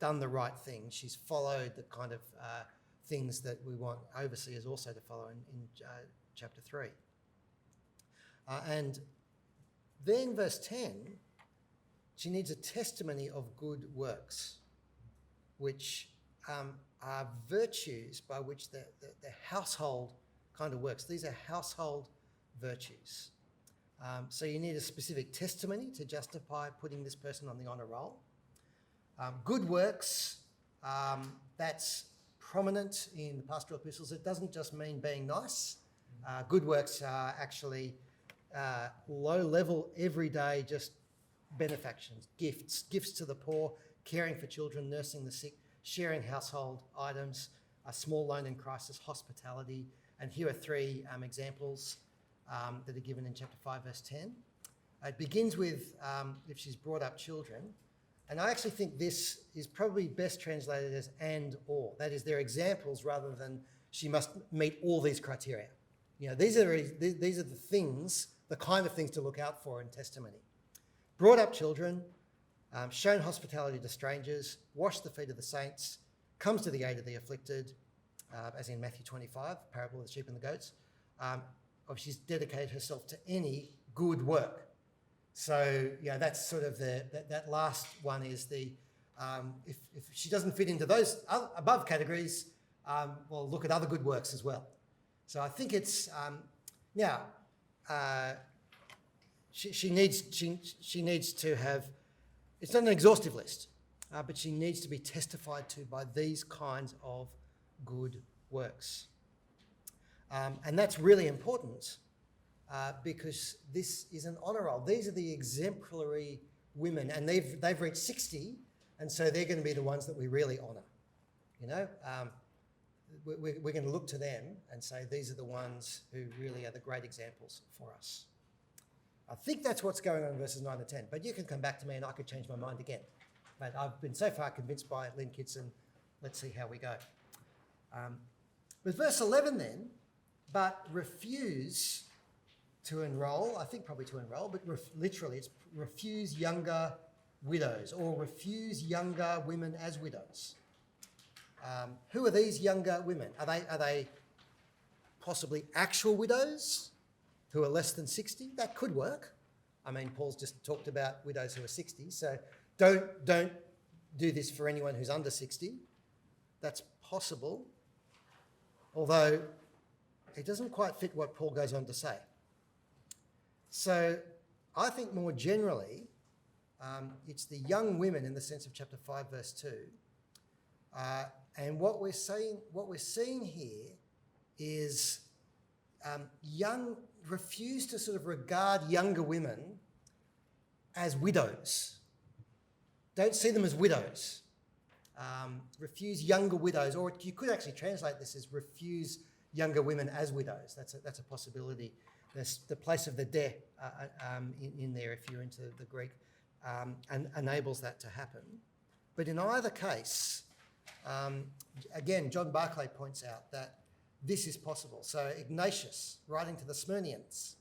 the right thing. She's followed the kind of things that we want overseers also to follow in chapter 3. And then verse 10, she needs a testimony of good works, which are virtues by which the household kind of works. These are household virtues. So you need a specific testimony to justify putting this person on the honour roll. Good works, that's prominent in the pastoral epistles. It doesn't just mean being nice. Good works are actually low-level, everyday, just benefactions, gifts to the poor, caring for children, nursing the sick, sharing household items, a small loan in crisis, hospitality. And here are 3 examples that are given in chapter 5, verse 10. It begins with if she's brought up children. And I actually think this is probably best translated as and or. That is, they're examples rather than she must meet all these criteria. These are the things, the kind of things to look out for in testimony. Brought up children, shown hospitality to strangers, washed the feet of the saints, comes to the aid of the afflicted, as in Matthew 25, parable of the sheep and the goats. Or she's dedicated herself to any good work. So, that's sort of that last one is the, if she doesn't fit into those above categories, well, look at other good works as well. So I think it's, she needs to have, it's not an exhaustive list, but she needs to be testified to by these kinds of good works. And that's really important because this is an honour roll. These are the exemplary women, and they've reached 60, and so they're going to be the ones that we really honour. We're going to look to them and say these are the ones who really are the great examples for us. I think that's what's going on in verses 9 to 10, but you can come back to me and I could change my mind again. But I've been so far convinced by Lynn Kitson. Let's see how we go. With verse 11 then, but refuse to enrol, I think probably to enrol, but literally it's refuse younger widows or refuse younger women as widows. Who are these younger women? Are they possibly actual widows who are less than 60? That could work. I mean, Paul's just talked about widows who are 60, so don't do this for anyone who's under 60. That's possible, although it doesn't quite fit what Paul goes on to say. So I think more generally, it's the young women in the sense of chapter 5, verse 2. And what we're seeing here is refuse to sort of regard younger women as widows. Don't see them as widows. Refuse younger widows, or you could actually translate this as refuse younger women as widows. That's a possibility. There's the place of the de in there, if you're into the Greek, and enables that to happen. But in either case, again, John Barclay points out that this is possible. So Ignatius, writing to the Smyrnians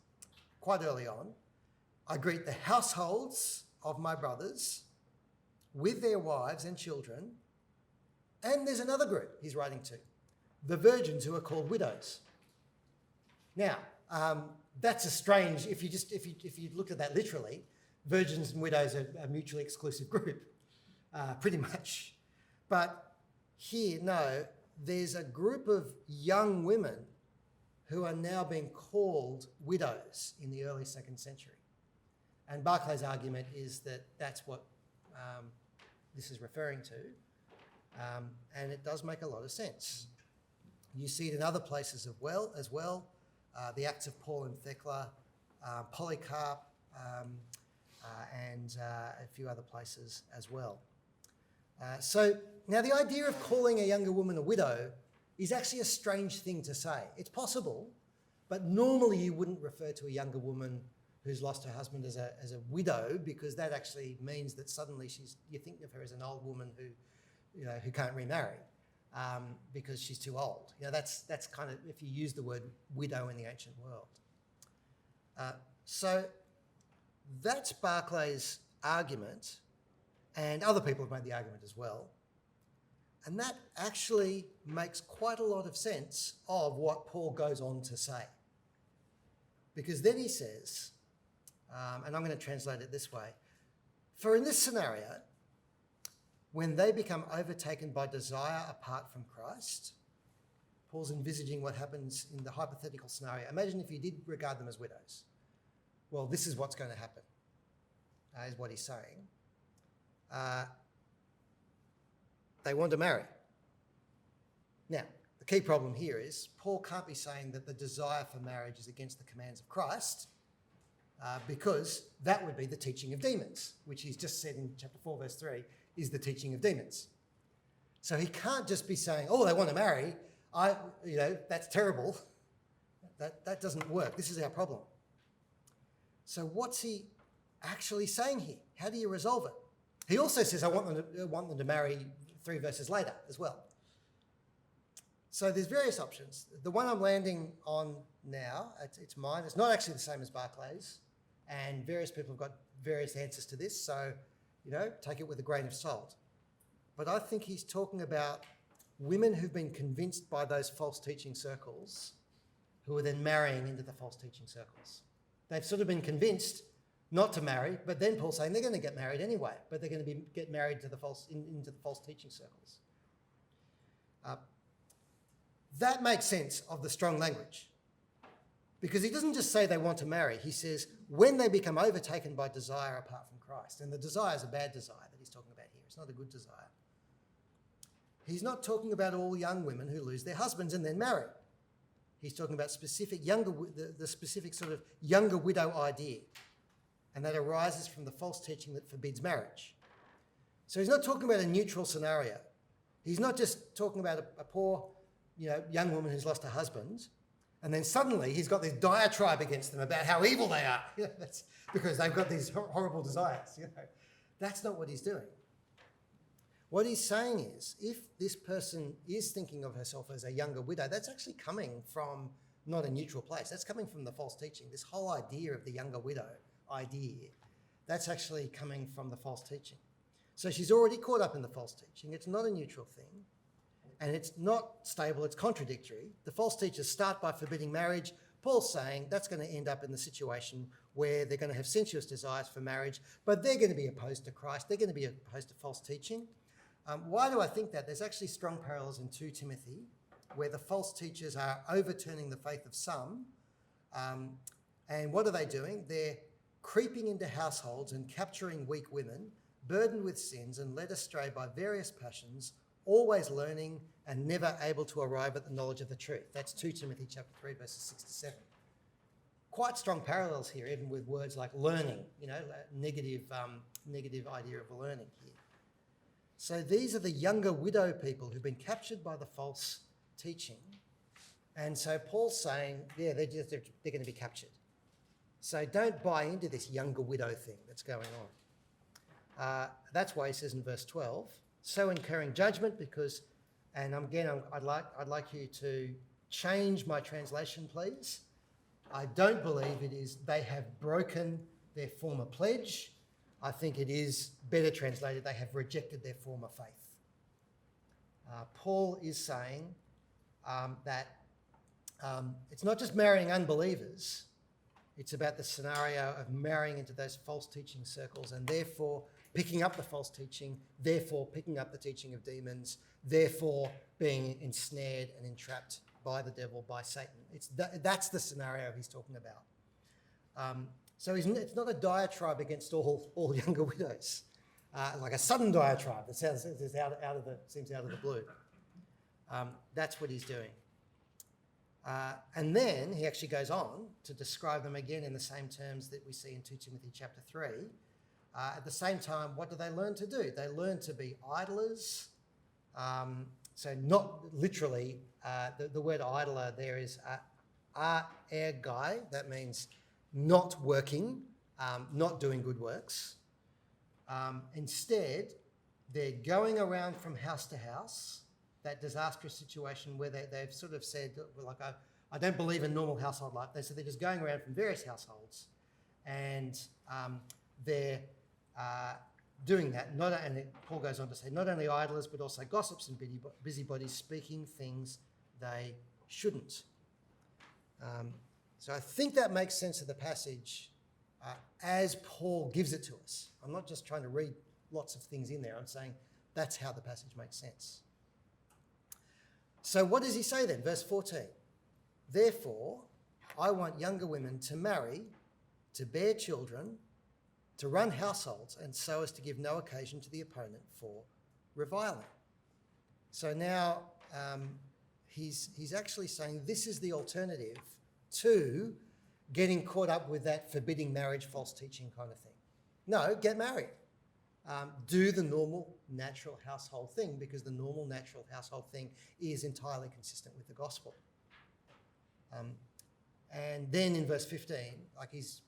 quite early on, I greet the households of my brothers with their wives and children. And there's another group he's writing to, the virgins who are called widows. Now, that's a strange, if you looked at that literally, virgins and widows are a mutually exclusive group, pretty much. But here, no, there's a group of young women who are now being called widows in the early 2nd century. And Barclay's argument is that that's what this is referring to. And it does make a lot of sense. You see it in other places as well. The Acts of Paul and Thecla, Polycarp, and a few other places as well. So now the idea of calling a younger woman a widow is actually a strange thing to say. It's possible, but normally you wouldn't refer to a younger woman who's lost her husband as a widow, because that actually means that suddenly you think of her as an old woman who can't remarry because she's too old. That's kind of, if you use the word widow in the ancient world. So that's Barclay's argument, and other people have made the argument as well. And that actually makes quite a lot of sense of what Paul goes on to say. Because then he says, and I'm going to translate it this way, for in this scenario, when they become overtaken by desire apart from Christ, Paul's envisaging what happens in the hypothetical scenario. Imagine if you did regard them as widows. Well, this is what's going to happen, is what he's saying. They want to marry. Now, the key problem here is Paul can't be saying that the desire for marriage is against the commands of Christ, because that would be the teaching of demons, which he's just said in chapter 4, verse 3, is the teaching of demons. So he can't just be saying, oh, they want to marry, that's terrible. That doesn't work. This is our problem. So what's he actually saying here? How do you resolve it? He also says, I want them to marry 3 verses later as well. So there's various options. The one I'm landing on now, it's mine. It's not actually the same as Barclay's, and various people have got various answers to this, so, take it with a grain of salt. But I think he's talking about women who've been convinced by those false teaching circles who are then marrying into the false teaching circles. They've sort of been convinced not to marry, but then Paul's saying they're going to get married anyway, but they're going to get married to into the false teaching circles. That makes sense of the strong language, because he doesn't just say they want to marry. He says when they become overtaken by desire apart from Christ, and the desire is a bad desire that he's talking about here. It's not a good desire. He's not talking about all young women who lose their husbands and then marry. He's talking about the specific sort of younger widow idea, and that arises from the false teaching that forbids marriage. So he's not talking about a neutral scenario. He's not just talking about a poor, young woman who's lost her husband, and then suddenly he's got this diatribe against them about how evil they are. That's because they've got these horrible desires. That's not what he's doing. What he's saying is, if this person is thinking of herself as a younger widow, that's actually coming from not a neutral place. That's coming from the false teaching. This whole idea of the younger widow idea, that's actually coming from the false teaching. So she's already caught up in the false teaching. It's not a neutral thing, and it's not stable, it's contradictory. The false teachers start by forbidding marriage. Paul's saying that's going to end up in the situation where they're going to have sensuous desires for marriage, but they're going to be opposed to Christ. They're going to be opposed to false teaching. Why do I think that? There's actually strong parallels in 2 Timothy, where the false teachers are overturning the faith of some. And what are they doing? They're creeping into households and capturing weak women, burdened with sins and led astray by various passions, always learning and never able to arrive at the knowledge of the truth. That's 2 Timothy chapter 3, verses 6 to 7. Quite strong parallels here, even with words like learning, negative idea of learning here. So these are the younger widow people who've been captured by the false teaching. And so Paul's saying, they're going to be captured. So don't buy into this younger widow thing that's going on. That's why he says in verse 12, so incurring judgment because, and again, I'd like you to change my translation, please. I don't believe it is they have broken their former pledge. I think it is better translated, they have rejected their former faith. Paul is saying that it's not just marrying unbelievers, it's about the scenario of marrying into those false teaching circles and therefore picking up the false teaching, therefore picking up the teaching of demons, therefore being ensnared and entrapped by the devil, by Satan. That's the scenario he's talking about. So it's not a diatribe against all younger widows, like a sudden diatribe that seems out of the blue. That's what he's doing. And then he actually goes on to describe them again in the same terms that we see in 2 Timothy chapter 3. At the same time, what do they learn to do? They learn to be idlers. So not literally, the word idler there is ergai. That means not working, not doing good works. Instead, they're going around from house to house, that disastrous situation where they've sort of said, like, I don't believe in normal household life. So they're just going around from various households and they're doing that. And Paul goes on to say, not only idlers, but also gossips and busybodies speaking things they shouldn't. So I think that makes sense of the passage as Paul gives it to us. I'm not just trying to read lots of things in there. I'm saying that's how the passage makes sense. So what does he say then? Verse 14. Therefore, I want younger women to marry, to bear children, to run households, and so as to give no occasion to the opponent for reviling. So now he's actually saying this is the alternative to getting caught up with that forbidding marriage, false teaching kind of thing. No, get married. Do the normal, natural household thing, because the normal, natural household thing is entirely consistent with the gospel. And then in verse 15, like he's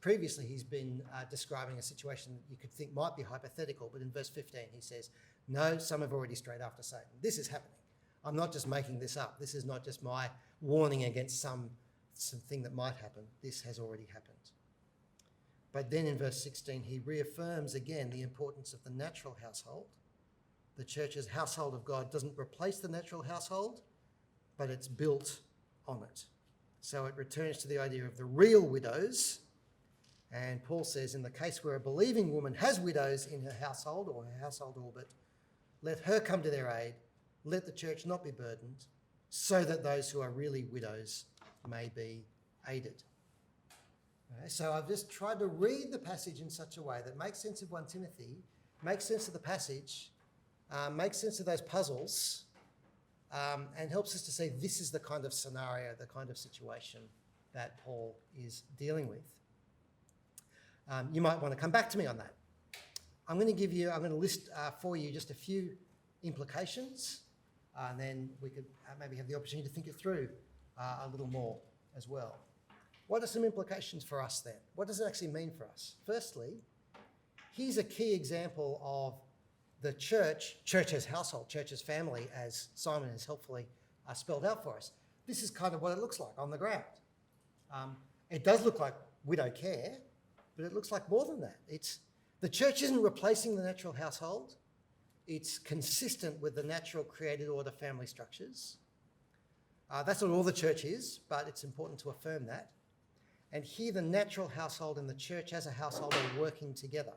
been describing a situation that you could think might be hypothetical, but in verse 15 he says, no, some have already strayed after Satan. This is happening. I'm not just making this up. This is not just my warning against something that might happen. This has already happened. But then in verse 16, he reaffirms again the importance of the natural household. The church's household of God doesn't replace the natural household, but it's built on it. So it returns to the idea of the real widows. And Paul says, in the case where a believing woman has widows in her household or her household orbit, let her come to their aid. Let the church not be burdened, so that those who are really widows may be aided. Okay, so I've just tried to read the passage in such a way that makes sense of 1 Timothy, makes sense of the passage, makes sense of those puzzles, and helps us to see this is the kind of scenario, the kind of situation that Paul is dealing with. You might want to come back to me on that. I'm going to list for you just a few implications, and then we could maybe have the opportunity to think it through a little more as well. What are some implications for us then? What does it actually mean for us? Firstly, here's a key example of the church's household, church's family, as Simon has helpfully spelled out for us. This is kind of what it looks like on the ground. It does look like widow care, but it looks like more than that. The church isn't replacing the natural household. It's consistent with the natural created order family structures. That's not all the church is, but it's important to affirm that. And here the natural household and the church as a household are working together.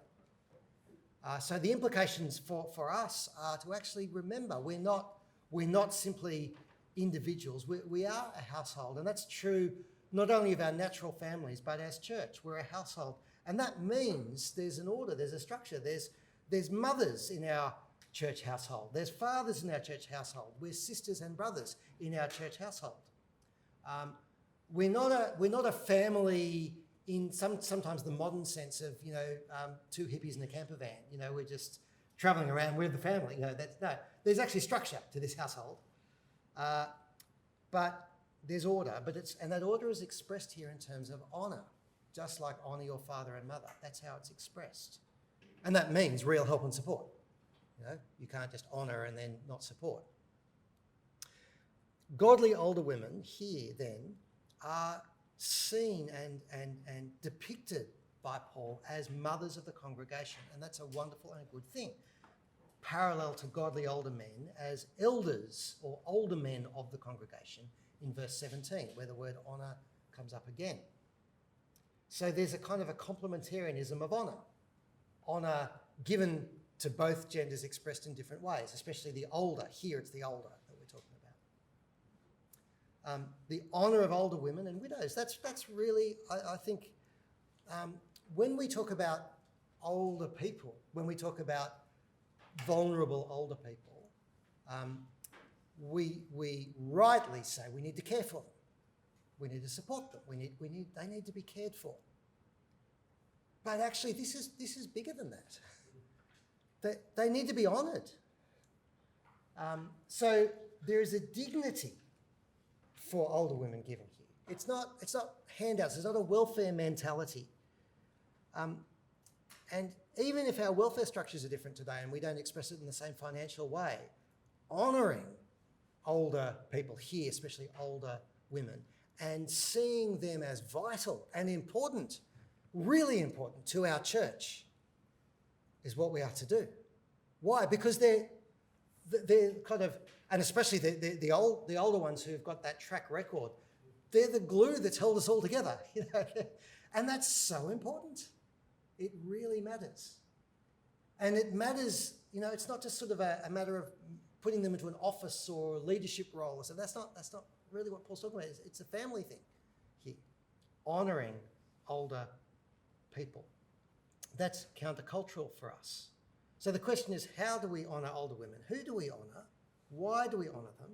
So the implications for us are to actually remember we're not simply individuals, we are a household, and that's true not only of our natural families, but as church, we're a household. And that means there's an order, there's a structure, there's mothers in our church household, there's fathers in our church household, we're sisters and brothers in our church household. We're not a family in sometimes the modern sense of, two hippies in a camper van. We're just travelling around, we're the family. There's actually structure to this household. But there's order, and that order is expressed here in terms of honour, just like honour your father and mother. That's how it's expressed. And that means real help and support. You can't just honour and then not support. Godly older women here then are seen and depicted by Paul as mothers of the congregation, and that's a wonderful and a good thing. Parallel to godly older men as elders or older men of the congregation in verse 17, where the word honour comes up again. So there's a kind of a complementarianism of honour. Honour given to both genders expressed in different ways, especially the older. Here it's the older that we're talking about. The honour of older women and widows, that's really, I think, when we talk about older people, when we talk about vulnerable older people, we rightly say we need to care for them. We need to support them. They need to be cared for. But actually, this is bigger than that. They need to be honoured. So there is a dignity for older women given here. It's not handouts. It's not a welfare mentality. And even if our welfare structures are different today and we don't express it in the same financial way, honouring older people here, especially older women, and seeing them as vital and important, really important to our church is what we are to do. Why? Because they're kind of, and especially the older ones who've got that track record, they're the glue that's held us all together, and that's so important. It really matters. And it matters, it's not just sort of a matter of putting them into an office or leadership role. So that's not really what Paul's talking about. It's a family thing here, honouring older people. That's countercultural for us. So the question is, how do we honour older women? Who do we honour? Why do we honour them?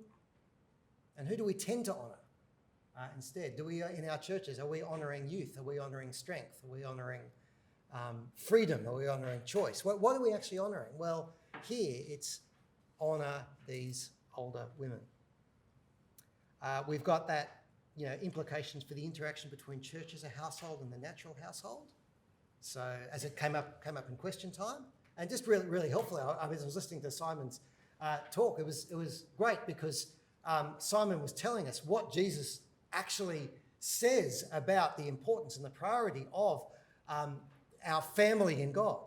And who do we tend to honour instead? Do we, in our churches, are we honouring youth? Are we honouring strength? Are we honouring freedom? Are we honouring choice? What are we actually honouring? Well, here it's honour these older women. We've got that, implications for the interaction between church as a household and the natural household. So as it came up in question time, and just really, really helpful. I was listening to Simon's talk. It was great because Simon was telling us what Jesus actually says about the importance and the priority of our family in God.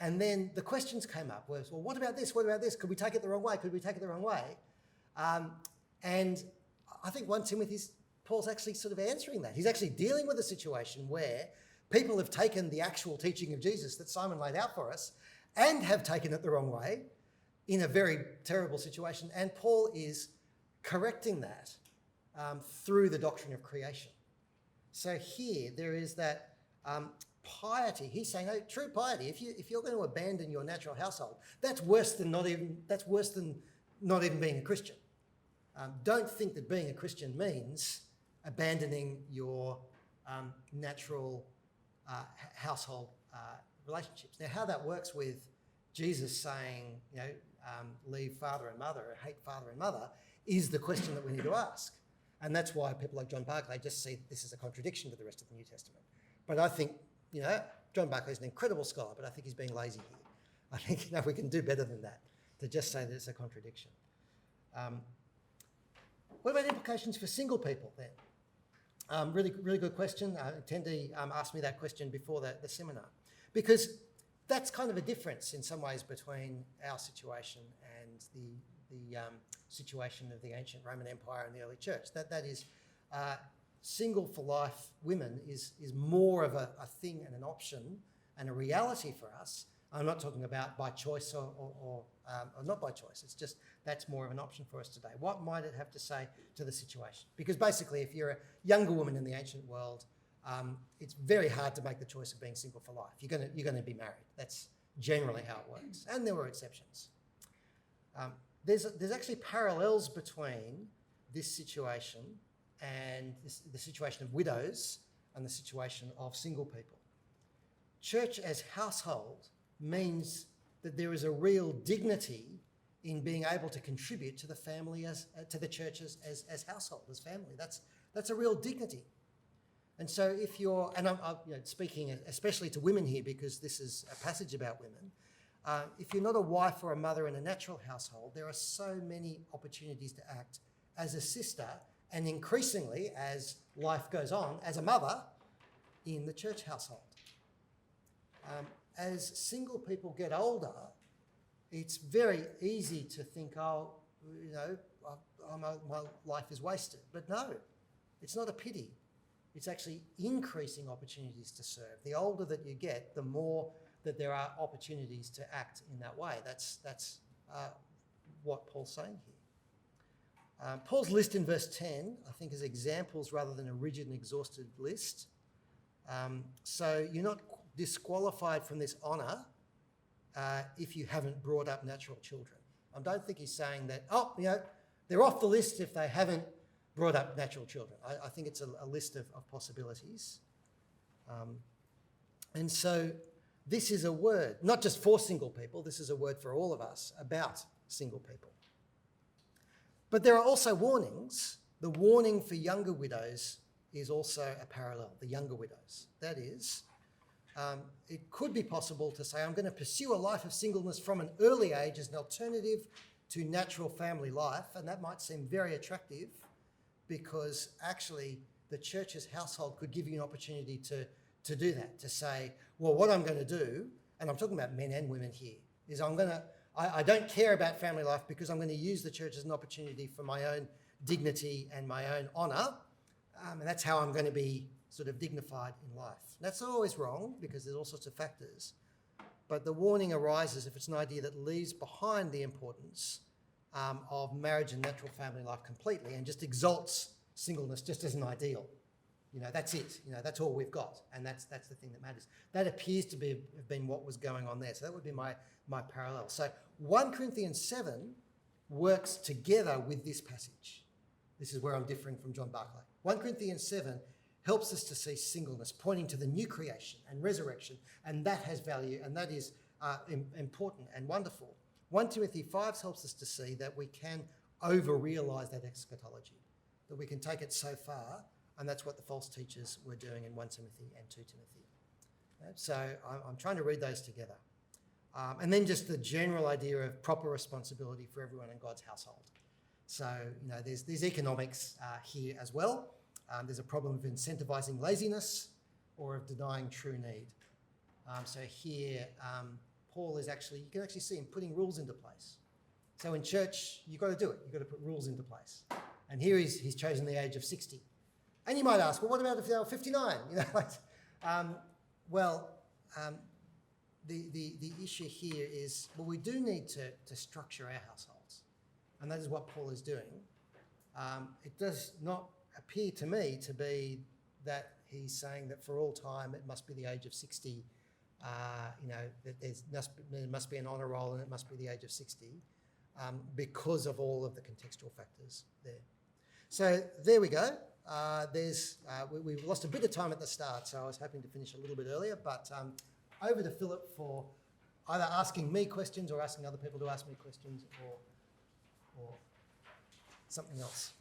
And then the questions came up was, well, what about this? What about this? Could we take it the wrong way? Could we take it the wrong way? And I think 1 Timothy, Paul's actually sort of answering that. He's actually dealing with a situation where people have taken the actual teaching of Jesus that Simon laid out for us and have taken it the wrong way in a very terrible situation. And Paul is correcting that through the doctrine of creation. So here there is that piety. He's saying, no, true piety. If you're going to abandon your natural household, that's worse than not even being a Christian. Don't think that being a Christian means abandoning your natural household relationships. Now, how that works with Jesus saying, leave father and mother, or hate father and mother, is the question that we need to ask. And that's why people like John Barclay just see this as a contradiction to the rest of the New Testament. But I think, John Barclay is an incredible scholar, but I think he's being lazy here. I think we can do better than that, to just say that it's a contradiction. What about implications for single people then? Really, really good question. Tendi asked me that question before the seminar, because that's kind of a difference in some ways between our situation and the situation of the ancient Roman Empire and the early church. That is, single for life women is more of a thing and an option and a reality for us. I'm not talking about by choice or not by choice. It's just that's more of an option for us today. What might it have to say to the situation? Because basically, if you're a younger woman in the ancient world, it's very hard to make the choice of being single for life. You're going to be married. That's generally how it works. And there were exceptions. There's actually parallels between this situation and the situation of widows and the situation of single people. Church as household means that there is a real dignity in being able to contribute to the family to the church as household, as family. That's a real dignity. And so if you're, and I'm speaking especially to women here because this is a passage about women, if you're not a wife or a mother in a natural household, there are so many opportunities to act as a sister and increasingly, as life goes on, as a mother in the church household. As single people get older, it's very easy to think, my life is wasted. But no, it's not a pity. It's actually increasing opportunities to serve. The older that you get, the more that there are opportunities to act in that way. That's what Paul's saying here. Paul's list in verse 10, I think, is examples rather than a rigid and exhaustive list. So you're not disqualified from this honour if you haven't brought up natural children. I don't think he's saying that, they're off the list if they haven't brought up natural children. I think it's a list of possibilities. And so this is a word, not just for single people, this is a word for all of us about single people. But there are also warnings. The warning for younger widows is also a parallel, the younger widows. That is, it could be possible to say, I'm going to pursue a life of singleness from an early age as an alternative to natural family life, and that might seem very attractive because actually the church's household could give you an opportunity to do that, to say, well, what I'm going to do, and I'm talking about men and women here, is I don't care about family life because I'm going to use the church as an opportunity for my own dignity and my own honour, and that's how I'm going to be sort of dignified in life. That's not always wrong because there's all sorts of factors, but the warning arises if it's an idea that leaves behind the importance of marriage and natural family life completely and just exalts singleness just as an ideal. That's it. That's all we've got, and that's the thing that matters. That appears to have been what was going on there. So that would be my parallel. So 1 Corinthians 7 works together with this passage. This is where I'm differing from John Barclay. 1 Corinthians 7 helps us to see singleness, pointing to the new creation and resurrection, and that has value, and that is important and wonderful. 1 Timothy 5 helps us to see that we can over-realise that eschatology, that we can take it so far, and that's what the false teachers were doing in 1 Timothy and 2 Timothy. So I'm trying to read those together. And then just the general idea of proper responsibility for everyone in God's household. So, there's economics here as well. There's a problem of incentivising laziness or of denying true need. So here, Paul is you can actually see him putting rules into place. So in church, you've got to do it. You've got to put rules into place. And here he's chosen the age of 60. And you might ask, well, what about if they were 59? The issue here is, well, we do need to structure our households. And that is what Paul is doing. It does not appear to me to be that he's saying that for all time it must be the age of 60, that there must be an honour roll and it must be the age of 60 because of all of the contextual factors there. So there we go. We've lost a bit of time at the start, so I was hoping to finish a little bit earlier, but over to Philip for either asking me questions or asking other people to ask me questions or something else.